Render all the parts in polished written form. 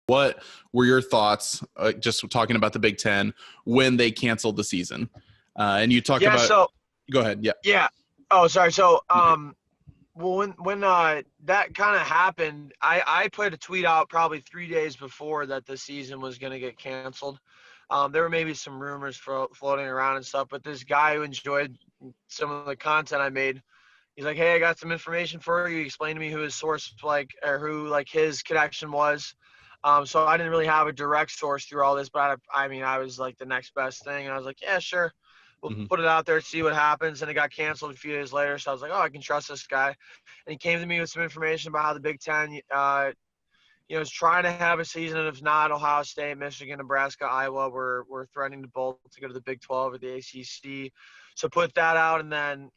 What were your thoughts, just talking about the Big Ten, when they canceled the season? And you talk about – go ahead. Yeah. Yeah. Oh, sorry. So, well, when that kind of happened, I put a tweet out probably 3 days before that the season was going to get canceled. There were maybe some rumors floating around and stuff, but this guy who enjoyed some of the content I made, he's like, hey, I got some information for you. He explained to me who his source, or who his connection was. So I didn't really have a direct source through all this, but I was like the next best thing. And I was like, yeah, sure. We'll put it out there, see what happens. And it got canceled a few days later. So I was like, oh, I can trust this guy. And he came to me with some information about how the Big Ten, is trying to have a season. And if not, Ohio State, Michigan, Nebraska, Iowa, we're threatening to bolt to go to the Big 12 or the ACC. So put that out. And then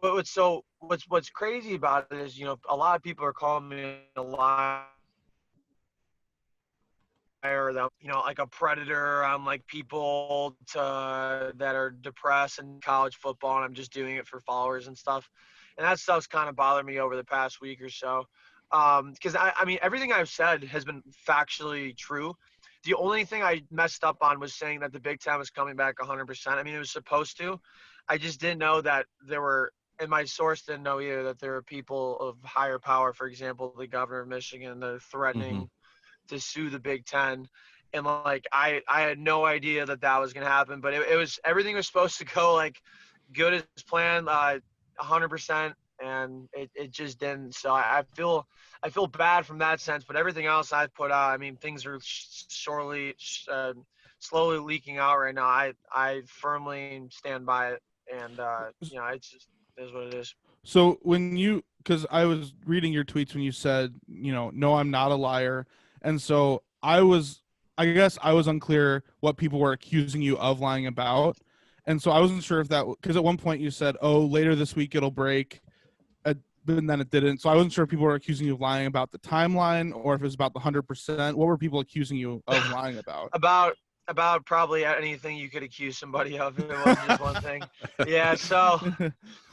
what's crazy about it is, a lot of people are calling me a liar, like a predator on like people that are depressed in college football, and I'm just doing it for followers and stuff. And that stuff's kind of bothered me over the past week or so. Because I mean, everything I've said has been factually true. The only thing I messed up on was saying that the Big Ten was coming back 100%. I mean, it was supposed to. I just didn't know that there were, and my source didn't know either, that there were people of higher power, for example, the governor of Michigan, that are threatening to sue the Big Ten. And like, I had no idea that was going to happen, but it was, everything was supposed to go like good as planned, 100%. And it just didn't. So I feel bad from that sense, but everything else I've put out, I mean, things are slowly leaking out right now. I firmly stand by it. And, it just is what it is. So because I was reading your tweets when you said, no, I'm not a liar. And so I guess I was unclear what people were accusing you of lying about. And so I wasn't sure if because at one point you said, oh, later this week it'll break, and then it didn't. So I wasn't sure if people were accusing you of lying about the timeline or if it was about the 100%. What were people accusing you of lying about? About probably anything you could accuse somebody of. It wasn't just one thing. Yeah. So,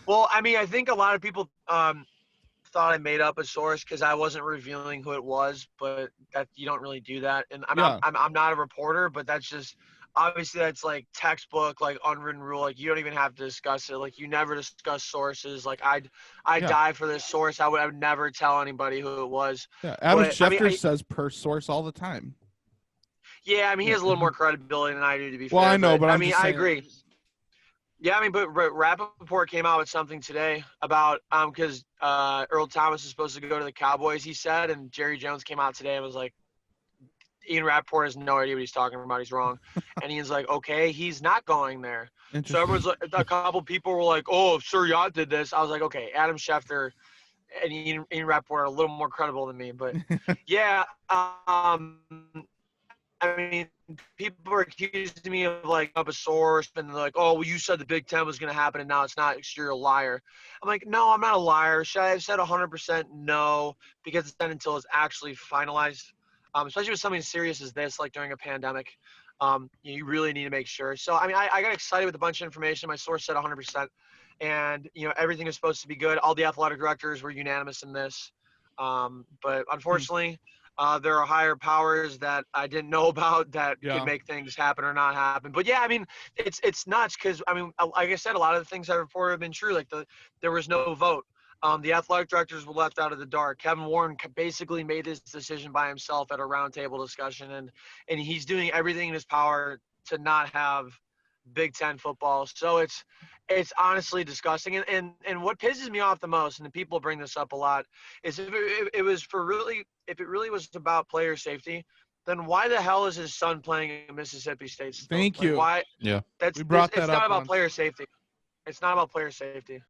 well, I mean, I think a lot of people thought I made up a source because I wasn't revealing who it was, but that you don't really do that. And I'm not a reporter, but that's just, obviously that's like textbook, like unwritten rule. Like you don't even have to discuss it. Like you never discuss sources. Like I'd die for this source. I would never tell anybody who it was. Yeah. Adam Schefter says per source all the time. Yeah. I mean, he has a little more credibility than I do, to be fair. Well, I know, but I mean, I agree. Yeah, I mean, but Rappaport came out with something today about because Earl Thomas is supposed to go to the Cowboys, he said, and Jerry Jones came out today and was like, Ian Rappaport has no idea what he's talking about. He's wrong. And Ian's like, okay, he's not going there. So everyone's like, a couple people were like, oh, Sir Yacht did this. I was like, okay, Adam Schefter and Ian Rappaport are a little more credible than me. But yeah, I mean, people are accusing me of like up a source and like, oh, well, you said the Big Ten was going to happen and now it's not. You're a liar. I'm like, no, I'm not a liar. Should I have said 100% no? Because it's not until it's actually finalized. Especially with something as serious as this, like during a pandemic, you really need to make sure. So, I mean, I got excited with a bunch of information. My source said 100%. And, everything is supposed to be good. All the athletic directors were unanimous in this. But unfortunately, there are higher powers that I didn't know about that could make things happen or not happen. But, yeah, I mean, it's nuts because, I mean, like I said, a lot of the things I reported have been true. Like there was no vote. The athletic directors were left out of the dark. Kevin Warren basically made this decision by himself at a roundtable discussion, and he's doing everything in his power to not have Big Ten football. So it's honestly disgusting. And what pisses me off the most, and the people bring this up a lot, is if it really was about player safety, then why the hell is his son playing in Mississippi State still? Thank you. Why? Yeah. We brought that up. It's not about player safety. It's not about player safety.